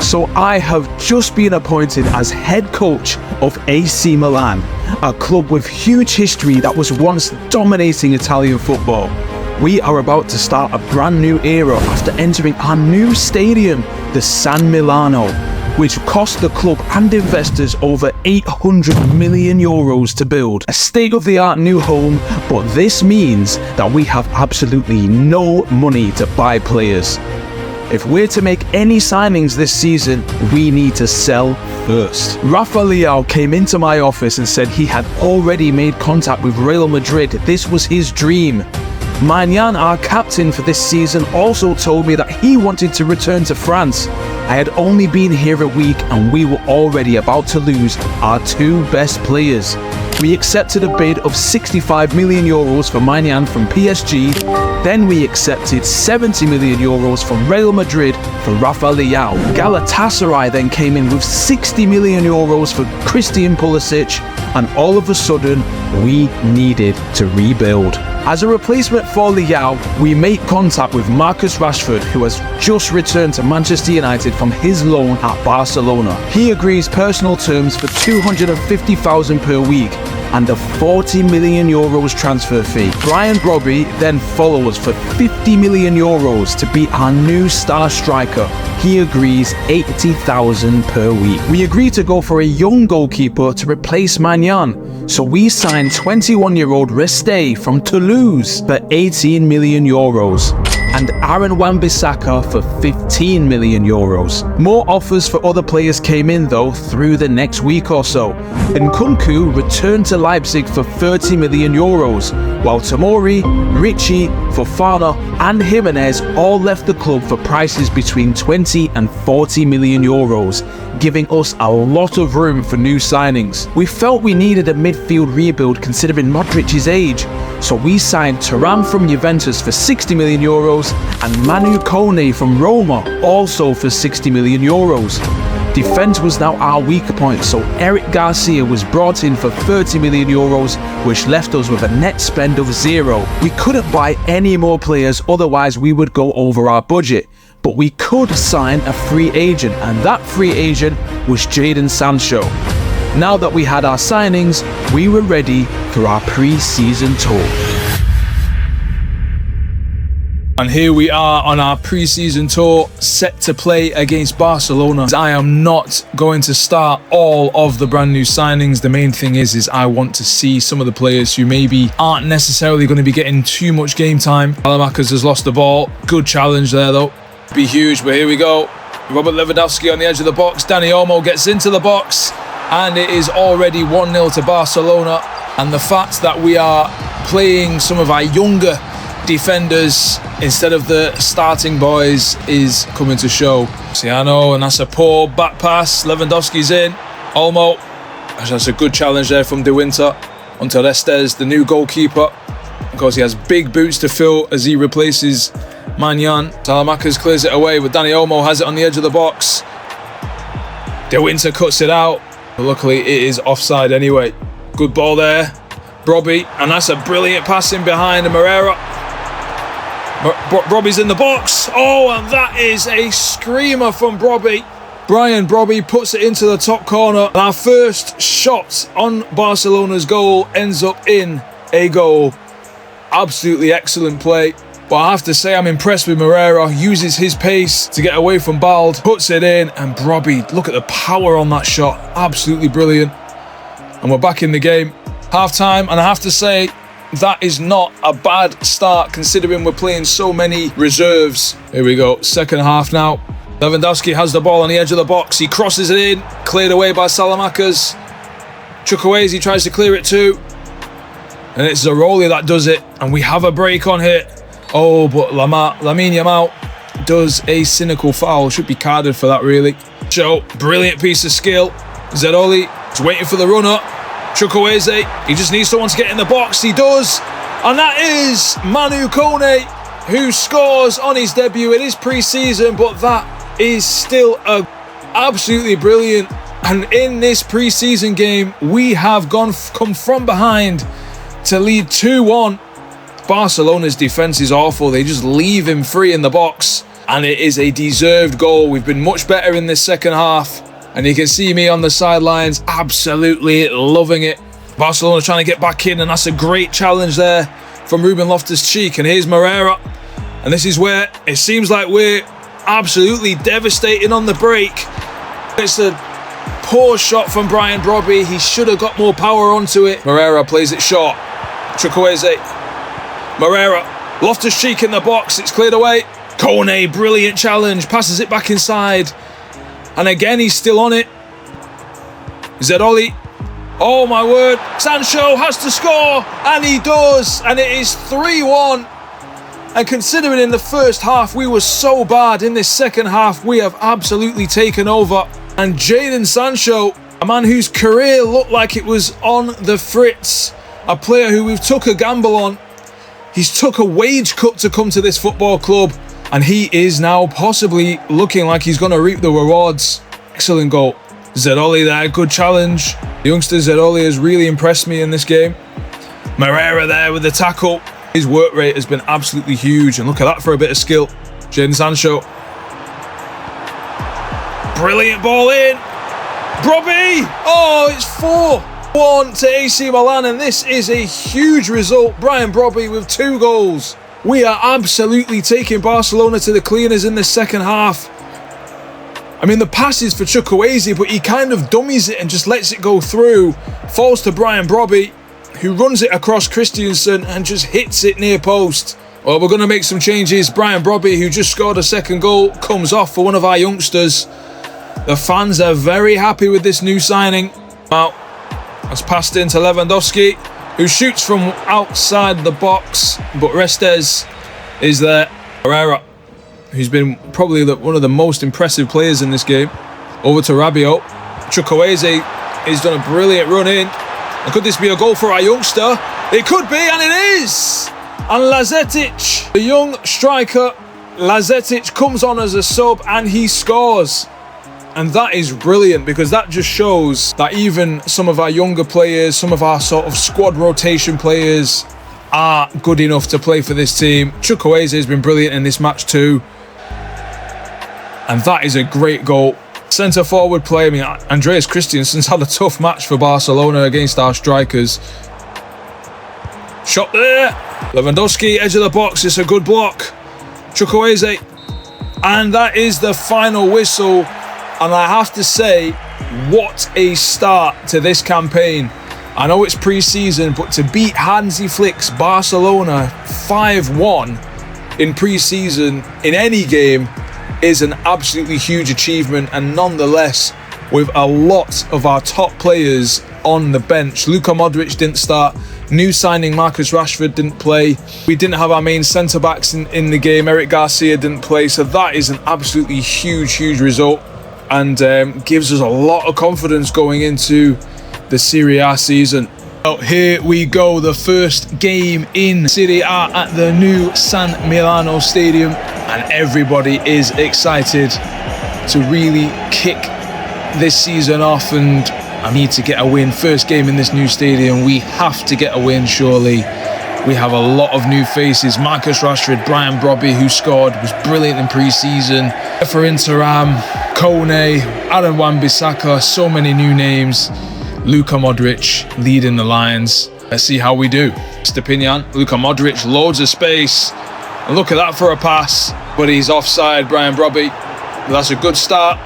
So I have just been appointed as head coach of AC Milan, a club with huge history that was once dominating Italian football. We are about to start a brand new era after entering our new stadium, the San Milano, which cost the club and investors over 800 million euros to build. A state-of-the-art new home, but this means that we have absolutely no money to buy players. If we're to make any signings this season, we need to sell first. Rafa Leão came into my office and said he had already made contact with Real Madrid. This was his dream. Maignan, our captain for this season, also told me that he wanted to return to France. I had only been here a week and we were already about to lose our two best players. We accepted a bid of 65 million euros for Maignan from PSG. Then we accepted 70 million euros from Real Madrid for Rafa Leão. Galatasaray then came in with 60 million euros for Christian Pulisic, and all of a sudden we needed to rebuild. As a replacement for Leão, we made contact with Marcus Rashford, who has just returned to Manchester United from his loan at Barcelona. He agrees personal terms for 250,000 per week and a 40 million euros transfer fee. Brian Brobby then follows for 50 million euros to be our new star striker. He agrees 80,000 per week. We agreed to go for a young goalkeeper to replace Maignan, so we signed 21-year-old Reste from Toulouse for 18 million euros and Aaron Wan-Bissaka for 15 million euros. More offers for other players came in though through the next week or so. Nkunku returned to Leipzig for 30 million euros, while Tomori, Ricci, Fofana and Jimenez all left the club for prices between 20 and 40 million euros, giving us a lot of room for new signings. We felt we needed a midfield rebuild considering Modric's age, so we signed Thuram from Juventus for 60 million euros and Manu Kone from Roma also for 60 million euros. Defence was now our weak point, so Eric Garcia was brought in for 30 million euros, which left us with a net spend of zero. We couldn't buy any more players, otherwise we would go over our budget. But we could sign a free agent, and that free agent was Jadon Sancho. Now that we had our signings, we were ready for our pre-season tour. And here we are on our pre-season tour, set to play against Barcelona. I am not going to start all of the brand new signings. The main thing is I want to see some of the players who maybe aren't necessarily going to be getting too much game time. Salamanca's has lost the ball. Good challenge there though. Be huge, but here we go. Robert Lewandowski on the edge of the box. Dani Olmo gets into the box, and it is already 1-0 to Barcelona. And the fact that we are playing some of our younger defenders instead of the starting boys is coming to show. Ciano, and that's a poor back pass. Lewandowski's in. Olmo. That's a good challenge there from De Winter onto Restes, the new goalkeeper. Of course, he has big boots to fill as he replaces Maignan. Salamanca's clears it away, but Dani Olmo has it on the edge of the box. De Winter cuts it out, but luckily it is offside anyway. Good ball there. Brobby, and that's a brilliant passing behind Moreira. Brobby's in the box. Oh, and that is a screamer from Brobby. Brian Brobby puts it into the top corner. Our first shot on Barcelona's goal ends up in a goal. Absolutely excellent play. But I have to say I'm impressed with Moreira. Uses his pace to get away from Bald. Puts it in, and Brobby, look at the power on that shot. Absolutely brilliant. And we're back in the game. Half time, and I have to say that is not a bad start considering we're playing so many reserves. Here we go, second half now. Lewandowski has the ball on the edge of the box. He crosses it in, cleared away by Salamakas. Chukwueze tries to clear it too. And it's Zaroli that does it. And we have a break on here. Oh, but Lamine Yamal does a cynical foul. Should be carded for that, really. So, brilliant piece of skill. Zaroli is waiting for the run-up. Chukwueze, he just needs someone to get in the box. He does. And that is Manu Kone, who scores on his debut. It is pre-season, but that is still absolutely brilliant. And in this pre-season game, we have come from behind to lead 2-1. Barcelona's defence is awful. They just leave him free in the box. And it is a deserved goal. We've been much better in this second half. And you can see me on the sidelines absolutely loving it. Barcelona trying to get back in, and that's a great challenge there from Ruben Loftus-Cheek. And here's Moreira. And this is where it seems like we're absolutely devastating on the break. It's a poor shot from Brian Brobby. He should have got more power onto it. Moreira plays it short. Chukwueze. Moreira. Loftus-Cheek in the box. It's cleared away. Kone, brilliant challenge. Passes it back inside. And again, he's still on it. Zeroli. Oh my word. Sancho has to score. And he does. And it is 3-1. And considering in the first half we were so bad, in this second half we have absolutely taken over. And Jadon Sancho, a man whose career looked like it was on the fritz, a player who we've took a gamble on. He's took a wage cut to come to this football club, and he is now possibly looking like he's going to reap the rewards. Excellent goal. Zeroli there, good challenge. The youngster Zeroli has really impressed me in this game. Moreira there with the tackle. His work rate has been absolutely huge, and look at that for a bit of skill. Jadon Sancho. Brilliant ball in. Brobby! Oh, it's 4-1 to AC Milan, and this is a huge result. Brian Brobby with 2 goals. We are absolutely taking Barcelona to the cleaners in the second half. I mean, the pass is for Chukwueze, but he kind of dummies it and just lets it go through. Falls to Brian Brobby, who runs it across Christensen and just hits it near post. Well, we're going to make some changes. Brian Brobby, who just scored a second goal, comes off for one of our youngsters. The fans are very happy with this new signing. Now, that's passed into Lewandowski, who shoots from outside the box, but Restes is there. Herrera, who's been probably one of the most impressive players in this game. Over to Rabiot. Chukwueze has done a brilliant run in. And could this be a goal for our youngster? It could be, and it is! And Lazetic, the young striker, Lazetic comes on as a sub and he scores. And that is brilliant, because that just shows that even some of our younger players, some of our sort of squad rotation players are good enough to play for this team. Chukwueze has been brilliant in this match too. And that is a great goal. Centre forward play. I mean, Andreas Christensen's had a tough match for Barcelona against our strikers. Shot there. Lewandowski, edge of the box. It's a good block. Chukwueze. And that is the final whistle. And I have to say, what a start to this campaign. I know it's pre-season, but to beat Hansi Flick's Barcelona 5-1 in pre-season in any game is an absolutely huge achievement. And nonetheless, with a lot of our top players on the bench. Luka Modric didn't start. New signing Marcus Rashford didn't play. We didn't have our main centre-backs in the game. Eric Garcia didn't play. So that is an absolutely huge result. And gives us a lot of confidence going into the Serie A season. So here we go, the first game in Serie A at the new San Milano Stadium, and everybody is excited to really kick this season off, and I need to get a win. First game in this new stadium, we have to get a win surely. We have a lot of new faces. Marcus Rashford, Brian Brobby, who scored, was brilliant in pre-season. For Interam, Kone, Aaron Wan-Bissaka, so many new names. Luka Modric leading the lines. Let's see how we do. Stepinian, Luka Modric, loads of space. And look at that for a pass. But he's offside, Brian Brobby. But that's a good start.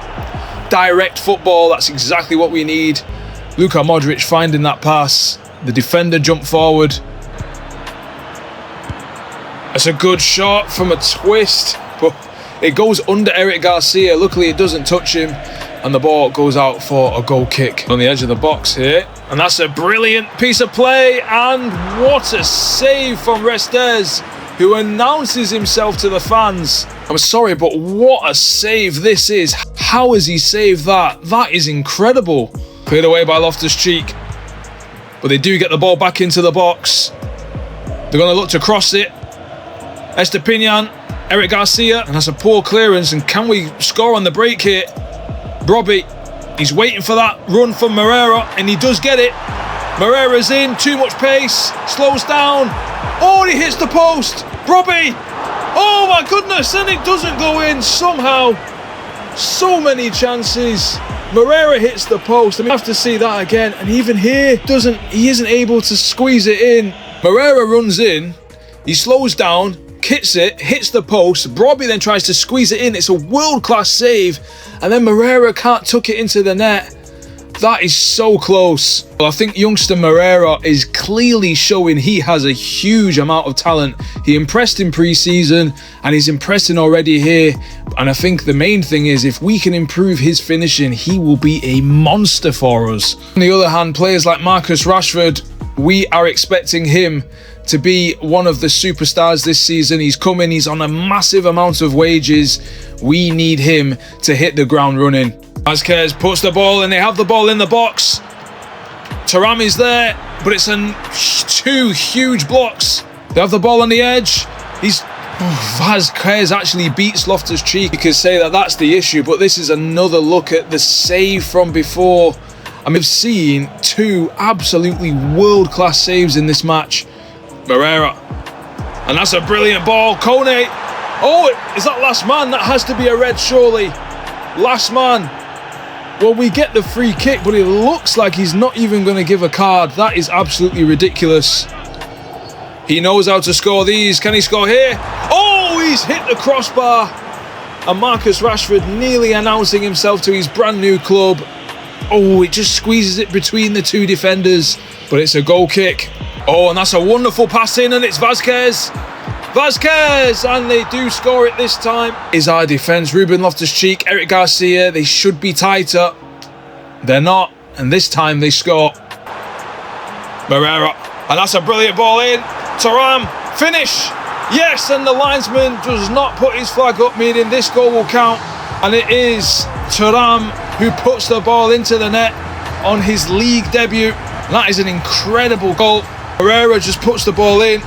Direct football, that's exactly what we need. Luka Modric finding that pass. The defender jumped forward. That's a good shot from a twist, but it goes under Eric Garcia. Luckily, it doesn't touch him, and the ball goes out for a goal kick on the edge of the box here. And that's a brilliant piece of play, and what a save from Restes, who announces himself to the fans. I'm sorry, but what a save this is. How has he saved that? That is incredible. Cleared away by Loftus-Cheek, but they do get the ball back into the box. They're going to look to cross it. Estepinian, Eric Garcia, and that's a poor clearance. And can we score on the break here? Brobby, he's waiting for that run from Moreira, and he does get it. Moreira's in, too much pace, slows down. Oh, he hits the post. Brobby, Oh my goodness, and it doesn't go in somehow. So many chances. Moreira hits the post. I mean, I have to see that again. And even here, he isn't able to squeeze it in. Moreira runs in. He slows down, kicks it, hits the post. Brobbey then tries to squeeze it in. It's a world-class save. And then Moreira can't tuck it into the net. That is so close. Well, I think youngster Moreira is clearly showing he has a huge amount of talent. He impressed in pre-season and he's impressing already here. And I think the main thing is if we can improve his finishing, he will be a monster for us. On the other hand, players like Marcus Rashford, we are expecting him to be one of the superstars this season. He's coming, he's on a massive amount of wages. We need him to hit the ground running. Vazquez puts the ball and they have the ball in the box. Thuram is there, but it's two huge blocks. They have the ball on the edge. Vazquez actually beats Loftus-Cheek. You could say that that's the issue, but this is another look at the save from before. And we've seen two absolutely world-class saves in this match. Moreira. And that's a brilliant ball. Kone. Oh, is that last man? That has to be a red, surely. Last man. Well, we get the free kick, but it looks like he's not even going to give a card. That is absolutely ridiculous. He knows how to score these. Can he score here? Oh, he's hit the crossbar. And Marcus Rashford nearly announcing himself to his brand new club. Oh, it just squeezes it between the two defenders. But it's a goal kick. Oh, and that's a wonderful pass in, and it's Vazquez. Vazquez, and they do score it this time. Is our defence. Ruben Loftus-Cheek, Eric Garcia, they should be tighter. They're not, and this time they score. Moreira, and that's a brilliant ball in. Thuram, finish. Yes, and the linesman does not put his flag up, meaning this goal will count. And it is Thuram who puts the ball into the net on his league debut. That is an incredible goal. Moreira just puts the ball in.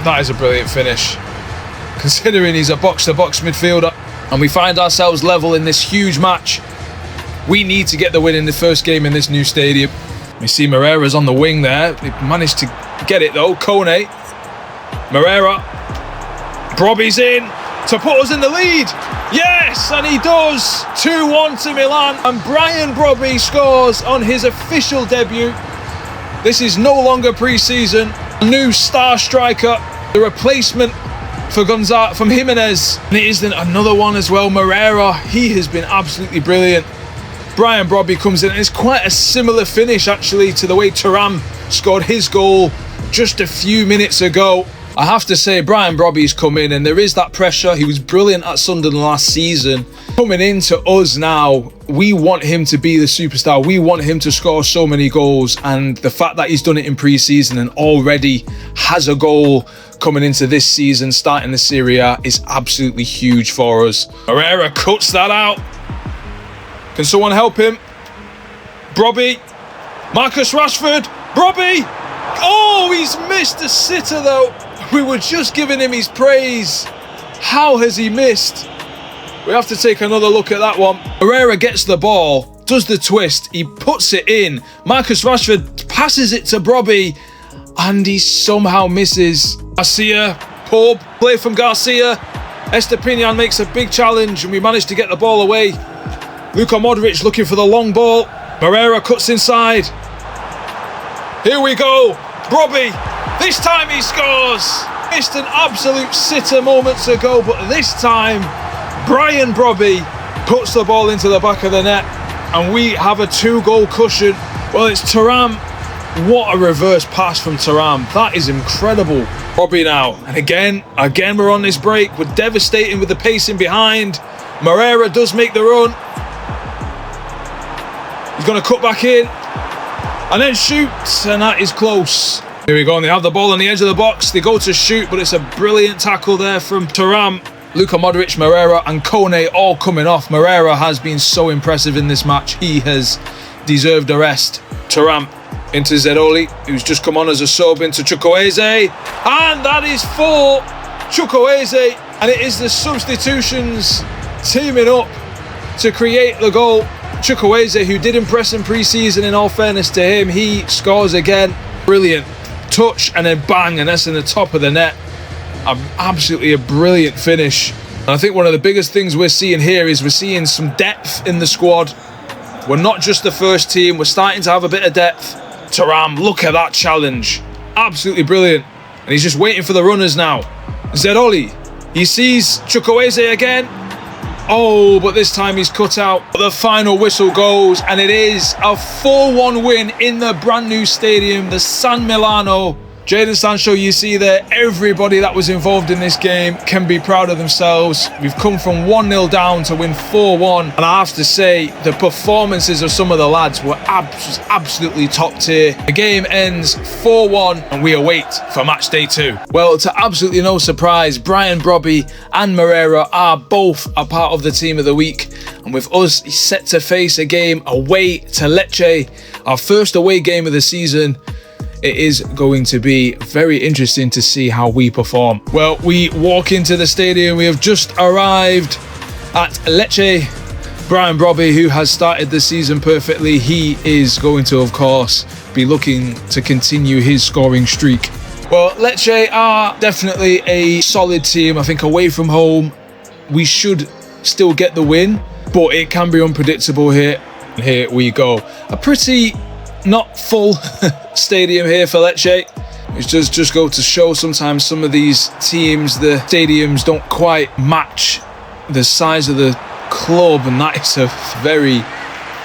That is a brilliant finish, considering he's a box-to-box midfielder. And we find ourselves level in this huge match. We need to get the win in the first game in this new stadium. We see Moreira's on the wing there. They managed to get it though. Kone. Moreira. Brobbey's in to put us in the lead. Yes, and he does. 2-1 to Milan. And Brian Brobbey scores on his official debut. This is no longer pre-season. New star striker. The replacement from Jimenez. And it is then another one as well. Moreira, he has been absolutely brilliant. Brian Brobbey comes in and it's quite a similar finish actually to the way Thuram scored his goal just a few minutes ago. I have to say Brian Brobbey's come in and there is that pressure. He was brilliant at Sunderland last season. Coming into us now, we want him to be the superstar. We want him to score so many goals, and the fact that he's done it in pre-season and already has a goal coming into this season, starting the Serie A, is absolutely huge for us. Moreira cuts that out. Can someone help him? Brobbey. Marcus Rashford. Brobbey. Oh, he's missed a sitter though. We were just giving him his praise. How has he missed? We have to take another look at that one. Moreira gets the ball, does the twist, he puts it in. Marcus Rashford passes it to Brobbey, and he somehow misses. Garcia, poor play from Garcia. Estepinian makes a big challenge, and we manage to get the ball away. Luka Modric looking for the long ball. Moreira cuts inside. Here we go. Brobbey. This time he scores. Missed an absolute sitter moments ago, but this time Brian Brobbey puts the ball into the back of the net and we have a 2-goal cushion. Well, it's Thuram. What a reverse pass from Thuram. That is incredible. Brobbey now. And again we're on this break. We're devastating with the pacing behind. Moreira does make the run. He's going to cut back in and then shoots, and that is close. Here we go, and they have the ball on the edge of the box. They go to shoot, but it's a brilliant tackle there from Thuram. Luka Modric, Moreira and Kone all coming off. Moreira has been so impressive in this match. He has deserved a rest. Thuram into Zeroli, who's just come on as a sub into Chukwueze. And that is for Chukwueze. And it is the substitutions teaming up to create the goal. Chukwueze, who did impress in pre-season, in all fairness to him, he scores again. Brilliant touch and then bang, and that's in the top of the net. Absolutely a brilliant finish. And I think one of the biggest things we're seeing here is we're seeing some depth in the squad. We're not just the first team, we're starting to have a bit of depth. Thuram, look at that challenge. Absolutely brilliant. And he's just waiting for the runners now. Zeroli, he sees Chukwueze again. Oh, but this time he's cut out. The final whistle goes, and it is a 4-1 win in the brand new stadium, the San Milano. Jadon Sancho, you see there, everybody that was involved in this game can be proud of themselves. We've come from 1-0 down to win 4-1. And I have to say, the performances of some of the lads were absolutely top tier. The game ends 4-1 and we await for match day 2. Well, to absolutely no surprise, Brian Brobby and Moreira are both a part of the team of the week. And with us set to face a game away to Lecce, our first away game of the season, it is going to be very interesting to see how we perform. Well, we walk into the stadium. We have just arrived at Lecce. Brian Brobby, who has started the season perfectly, he is going to, of course, be looking to continue his scoring streak. Well, Lecce are definitely a solid team. I think away from home, we should still get the win, but it can be unpredictable here. Here we go. A pretty not full stadium here for Lecce. It does just go to show sometimes some of these teams, the stadiums don't quite match the size of the club, and that is a very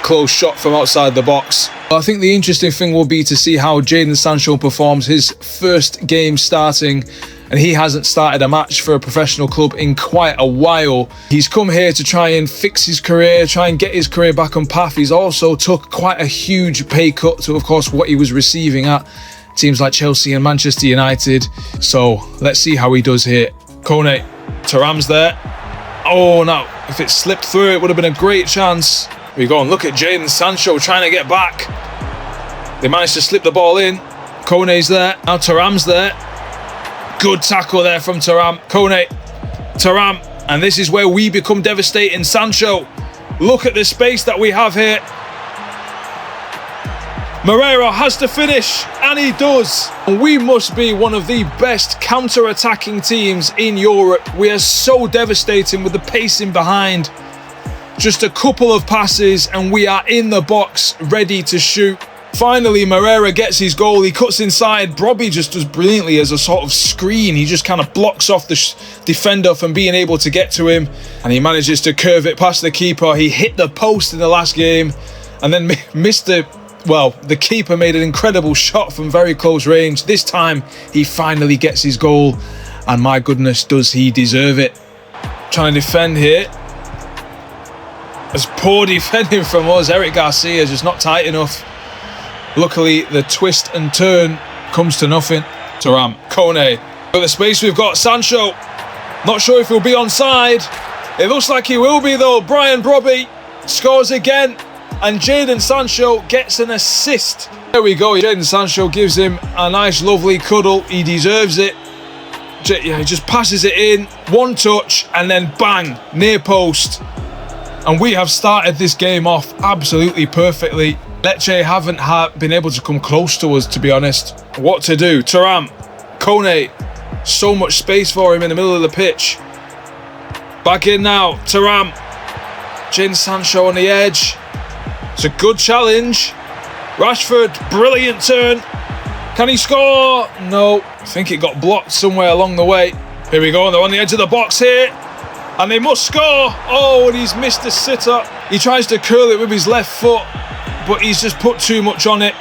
close shot from outside the box. I think the interesting thing will be to see how Jadon Sancho performs his first game starting, and he hasn't started a match for a professional club in quite a while. He's come here to try and fix his career, try and get his career back on path. He's also took quite a huge pay cut to, of course, what he was receiving at teams like Chelsea and Manchester United. So let's see how he does here. Kone, Thuram's there. Oh, no, if it slipped through, it would have been a great chance. We go and look at Jadon Sancho trying to get back. They managed to slip the ball in. Kone's there. Now Thuram's there. Good tackle there from Thuram. Kone, Thuram. And this is where we become devastating. Sancho, look at the space that we have here. Moreira has to finish, and he does. We must be one of the best counter-attacking teams in Europe. We are so devastating with the pacing behind. Just a couple of passes and we are in the box, ready to shoot. Finally, Moreira gets his goal. He cuts inside. Brobby just does brilliantly as a sort of screen. He just kind of blocks off the defender from being able to get to him. And he manages to curve it past the keeper. He hit the post in the last game and then missed the... Well, the keeper made an incredible shot from very close range. This time, he finally gets his goal. And my goodness, does he deserve it. Trying to defend here. It's poor defending from us. Eric Garcia just not tight enough. Luckily, the twist and turn comes to nothing. Thuram, Kone. Look at the space we've got. Sancho. Not sure if he'll be onside. It looks like he will be though. Brian Brobby scores again. And Jadon Sancho gets an assist. There we go. Jadon Sancho gives him a nice, lovely cuddle. He deserves it. Yeah, he just passes it in. One touch and then bang. Near post. And we have started this game off absolutely perfectly. Lecce haven't been able to come close to us, to be honest. What to do? Thuram, Kone, so much space for him in the middle of the pitch. Back in now, Thuram. Jadon Sancho on the edge. It's a good challenge. Rashford, brilliant turn. Can he score? No. I think it got blocked somewhere along the way. Here we go, they're on the edge of the box here. And they must score. Oh, and he's missed the sitter. He tries to curl it with his left foot, but he's just put too much on it.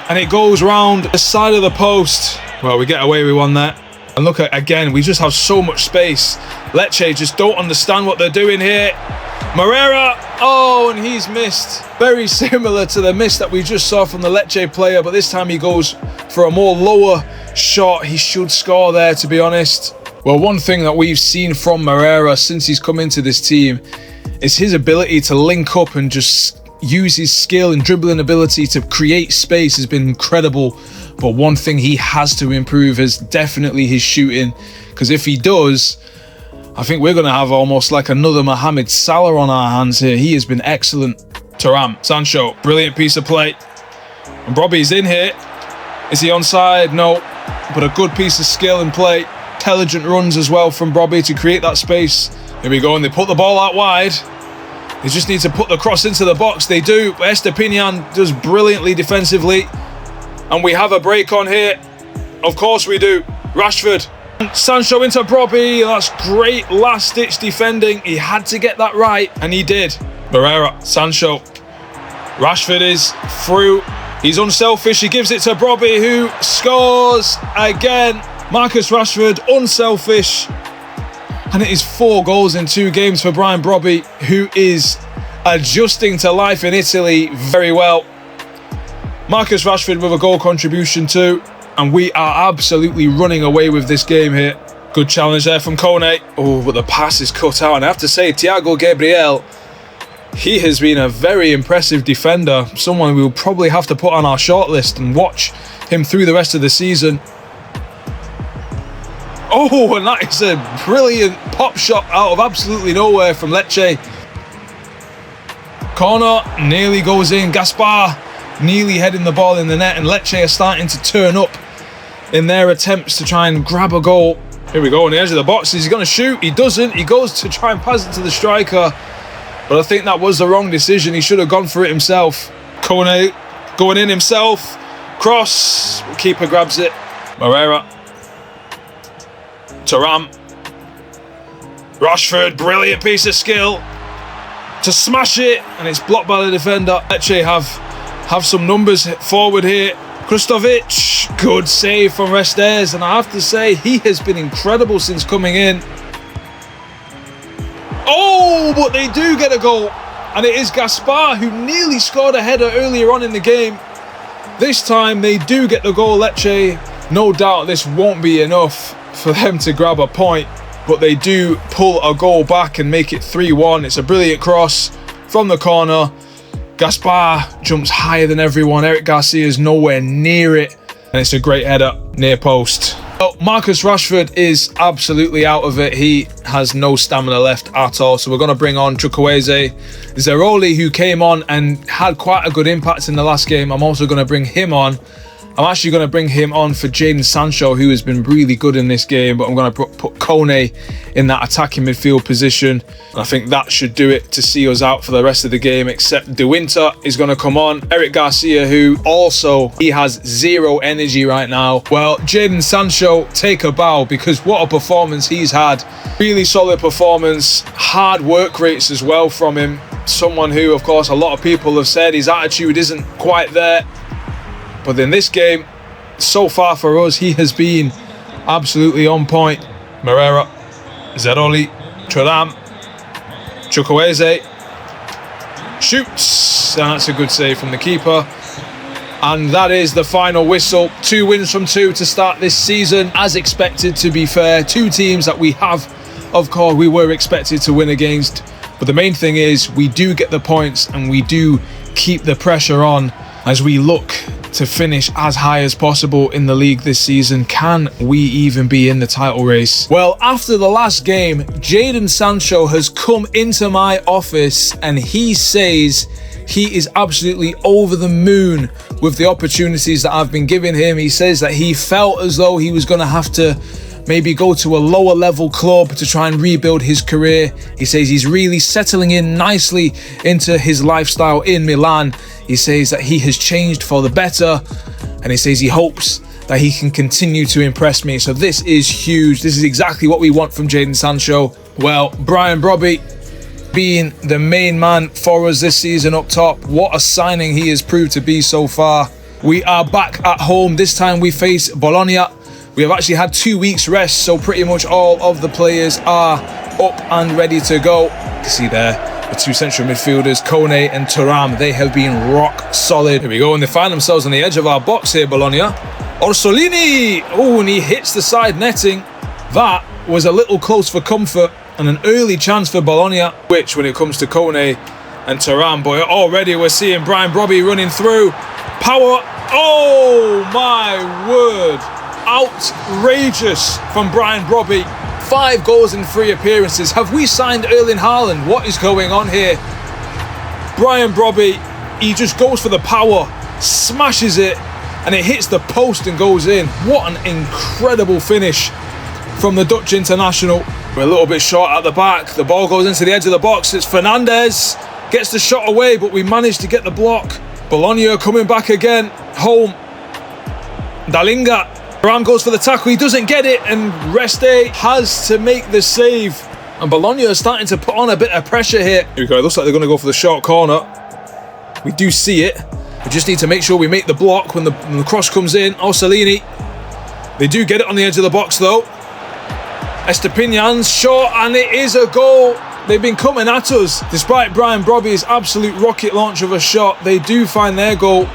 And it goes round the side of the post. Well, we get away with one there. And look at, again, we just have so much space. Lecce just don't understand what they're doing here. Moreira, oh, and he's missed. Very similar to the miss that we just saw from the Lecce player, but this time he goes for a more lower shot. He should score there, to be honest. Well, one thing that we've seen from Moreira since he's come into this team is his ability to link up and just use his skill and dribbling ability to create space has been incredible. But one thing he has to improve is definitely his shooting, because if he does, I think we're going to have almost like another Mohamed Salah on our hands here. He has been excellent. Thuram, Sancho, brilliant piece of play. And Brobby's in here. Is he onside? No. But a good piece of skill and play. intelligent runs as well from Brobby to create that space. Here we go, and they put the ball out wide. They just need to put the cross into the box. They do. Estepinian does brilliantly defensively. And we have a break on here. Of course we do. Rashford. Sancho into Brobby. That's great last-ditch defending. He had to get that right, and he did. Barrera, Sancho. Rashford is through. He's unselfish. He gives it to Brobby, who scores again. Marcus Rashford, unselfish. And it is 4 goals in 2 games for Brian Brobby, who is adjusting to life in Italy very well. Marcus Rashford with a goal contribution too. And we are absolutely running away with this game here. Good challenge there from Kone. Oh, but the pass is cut out. And I have to say, Thiago Gabriel, he has been a very impressive defender. Someone we will probably have to put on our shortlist and watch him through the rest of the season. Oh, and that is a brilliant pop shot out of absolutely nowhere from Lecce. Corner nearly goes in. Gaspar nearly heading the ball in the net, and Lecce are starting to turn up in their attempts to try and grab a goal. Here we go on the edge of the box. Is he going to shoot? He doesn't. He goes to try and pass it to the striker, but I think that was the wrong decision. He should have gone for it himself. Kone going in himself. Cross. Keeper grabs it. Barrera. Thuram. Rashford, brilliant piece of skill to smash it, and it's blocked by the defender. Lecce have some numbers forward here. Krustovic, good save from Restes, and I have to say he has been incredible since coming in. Oh, but they do get a goal, and it is Gaspar who nearly scored a header earlier on in the game. This time they do get the goal. Lecce, no doubt this won't be enough for them to grab a point, but they do pull a goal back and make it 3-1. It's a brilliant cross from the corner. Gaspar jumps higher than everyone. Eric Garcia is nowhere near it, and it's a great header near post. Oh, Marcus Rashford is absolutely out of it. He has no stamina left at all, so we're going to bring on Chukwueze. Zeroli, who came on and had quite a good impact in the last game, I'm also going to bring him on. I'm actually going to bring him on for Jadon Sancho, who has been really good in this game, but I'm going to put Kone in that attacking midfield position. And I think that should do it to see us out for the rest of the game, except De Winter is going to come on. Eric Garcia, who also, he has 0 energy right now. Well, Jadon Sancho, take a bow, because what a performance he's had. Really solid performance, hard work rates as well from him. Someone who, of course, a lot of people have said his attitude isn't quite there. But in this game, so far for us, he has been absolutely on point. Moreira, Zeroli, Thuram, Chukwueze shoots, and that's a good save from the keeper. And that is the final whistle. 2 wins from 2 to start this season, as expected, to be fair. 2 teams that we have, of course, we were expected to win against. But the main thing is we do get the points, and we do keep the pressure on as we look to finish as high as possible in the league this season. Can we even be in the title race? Well, after the last game, Jadon Sancho has come into my office and he says he is absolutely over the moon with the opportunities that I've been giving him. He says that he felt as though he was going to have to maybe go to a lower level club to try and rebuild his career. He says he's really settling in nicely into his lifestyle in Milan. He says that he has changed for the better, and he says he hopes that he can continue to impress me. So this is huge. This is exactly what we want from Jadon Sancho. Well, Brian Brobby being the main man for us this season up top. What a signing he has proved to be so far. We are back at home. This time we face Bologna. We have actually had 2 weeks rest, so pretty much all of the players are up and ready to go. You can see there the 2 central midfielders, Kone and Thuram. They have been rock solid. Here we go, and they find themselves on the edge of our box here, Bologna. Orsolini! Oh, and he hits the side netting. That was a little close for comfort, and an early chance for Bologna, which when it comes to Kone and Thuram, boy, already we're seeing Brian Brobby running through. Power. Oh, my word. Outrageous from Brian Brobby. 5 goals in 3 appearances. Have we signed Erling Haaland? What is going on here? Brian Brobby, he just goes for the power, smashes it, and it hits the post and goes in. What an incredible finish from the Dutch international. We're a little bit short at the back. The ball goes into the edge of the box. It's Fernandez. Gets the shot away, but we managed to get the block. Bologna coming back again. Home. Dalinga. Ram goes for the tackle. He doesn't get it, and Reste has to make the save. And Bologna are starting to put on a bit of pressure here. Here we go. It looks like they're going to go for the short corner. We do see it. We just need to make sure we make the block when the cross comes in. Orsolini. They do get it on the edge of the box, though. Estepinian's shot, and it is a goal. They've been coming at us. Despite Brian Brobby's absolute rocket launch of a shot, they do find their goal.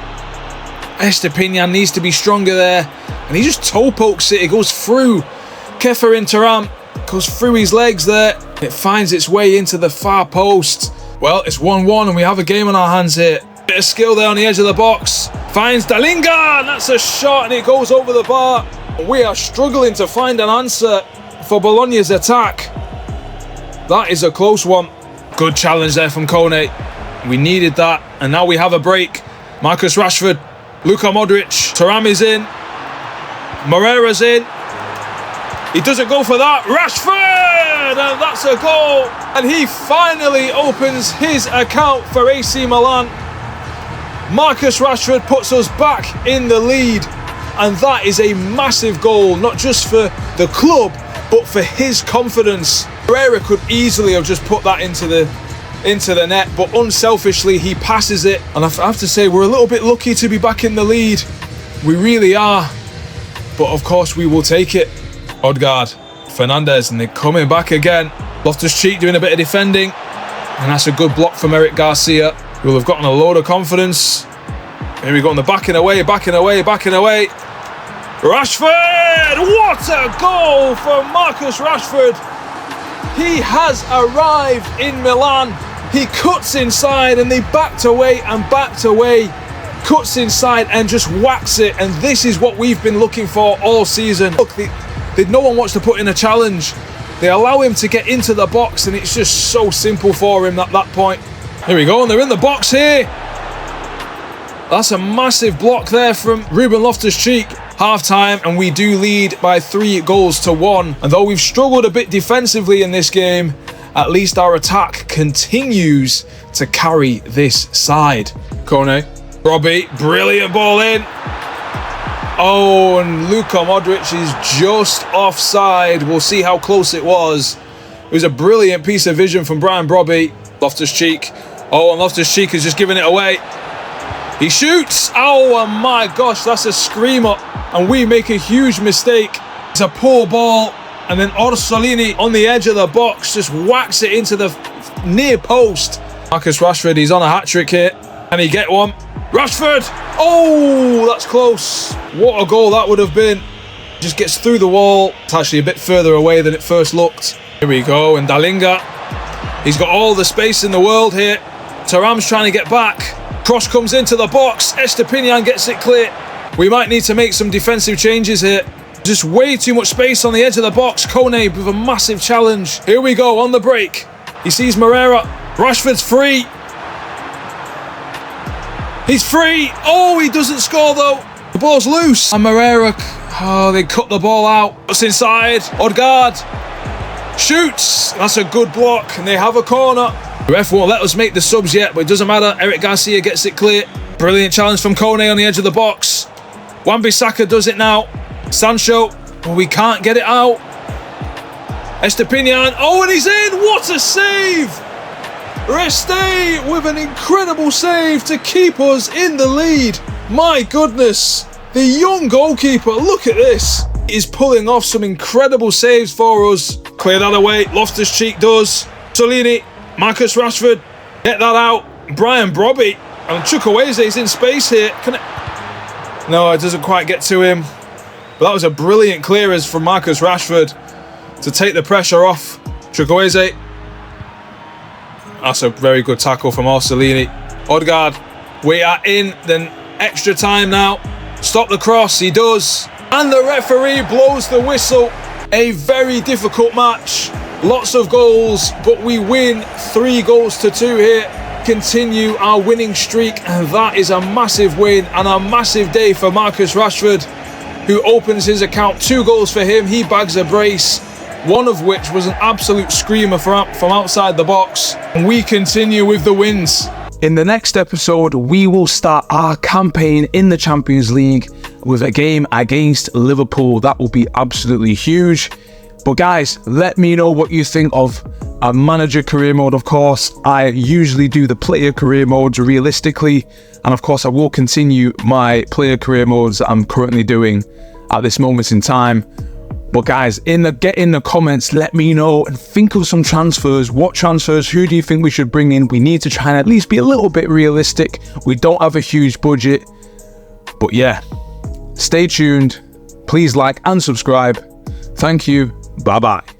Estepinian needs to be stronger there. And he just toe pokes it. It goes through Kefarin Taram. Goes through his legs there. It finds its way into the far post. Well, it's 1-1 and we have a game on our hands here. Bit of skill there on the edge of the box. Finds Dalinga, and that's a shot, and it goes over the bar. We are struggling to find an answer for Bologna's attack. That is a close one. Good challenge there from Kone. We needed that, and now we have a break. Marcus Rashford, Luka Modric, Thuram is in, Moreira's in. He doesn't go for that. Rashford, and that's a goal. And he finally opens his account for AC Milan. Marcus Rashford puts us back in the lead, and that is a massive goal, not just for the club, but for his confidence. Pereira could easily have just put that into the net, but unselfishly he passes it. And I have to say, we're a little bit lucky to be back in the lead. We really are. But of course we will take it. Odegaard, Fernandez, and they're coming back again. Loftus-Cheek doing a bit of defending, and that's a good block from Eric Garcia, who will have gotten a load of confidence. Here we go on the backing away. Rashford! What a goal from Marcus Rashford! He has arrived in Milan. He cuts inside, and they backed away, cuts inside and just whacks it, and this is what we've been looking for all season. Look, no one wants to put in a challenge. They allow him to get into the box, and it's just so simple for him at that point. Here we go, and they're in the box here. That's a massive block there from Ruben Loftus-Cheek. Half-time, and we do lead by 3-1. And though we've struggled a bit defensively in this game, at least our attack continues to carry this side. Kone, Robbie, brilliant ball in. Oh, and Luka Modric is just offside. We'll see how close it was. It was a brilliant piece of vision from Brian Brobby. Loftus-Cheek. Oh, and Loftus-Cheek has just given it away. He shoots. Oh my gosh, that's a screamer. And we make a huge mistake. It's a poor ball. And then Orsolini on the edge of the box just whacks it into the near post. Marcus Rashford, he's on a hat-trick here. Can he get one? Rashford! Oh, that's close. What a goal that would have been. Just gets through the wall. It's actually a bit further away than it first looked. Here we go, and Dalinga. He's got all the space in the world here. Thuram's trying to get back. Cross comes into the box. Estepinian gets it clear. We might need to make some defensive changes here. Just way too much space on the edge of the box. Kone with a massive challenge. Here we go on the break. He sees Moreira. Rashford's free. He's free. Oh, he doesn't score though. The ball's loose. And Moreira, oh, they cut the ball out. What's inside? Odegaard shoots. That's a good block. And they have a corner. The ref won't let us make the subs yet, but it doesn't matter. Eric Garcia gets it clear. Brilliant challenge from Kone on the edge of the box. Wan-Bissaka does it now. Sancho, well, we can't get it out. Estepinian, oh, and he's in. What a save! Reste with an incredible save to keep us in the lead. My goodness, the young goalkeeper, look at this. He's pulling off some incredible saves for us. Clear that away. Loftus-Cheek does. Solini, Marcus Rashford, get that out. Brian Brobby, and Chukwueze's in space here. No, it doesn't quite get to him. But that was a brilliant clearance from Marcus Rashford to take the pressure off Chukwueze. That's a very good tackle from Orsolini. Odegaard, we are in the extra time now. Stop the cross, he does. And the referee blows the whistle. A very difficult match. Lots of goals, but we win 3-2 here. Continue our winning streak, and that is a massive win and a massive day for Marcus Rashford, who opens his account. 2 goals for him. He bags a brace, one of which was an absolute screamer from outside the box. And we continue with the wins. In the next episode, we will start our campaign in the Champions League with a game against Liverpool. That will be absolutely huge. But guys, let me know what you think of a manager career mode. Of course, I usually do the player career modes realistically. And of course, I will continue my player career modes that I'm currently doing at this moment in time. But guys, get in the comments, let me know and think of some transfers. What transfers, who do you think we should bring in? We need to try and at least be a little bit realistic. We don't have a huge budget. But yeah, stay tuned. Please like and subscribe. Thank you. Bye-bye.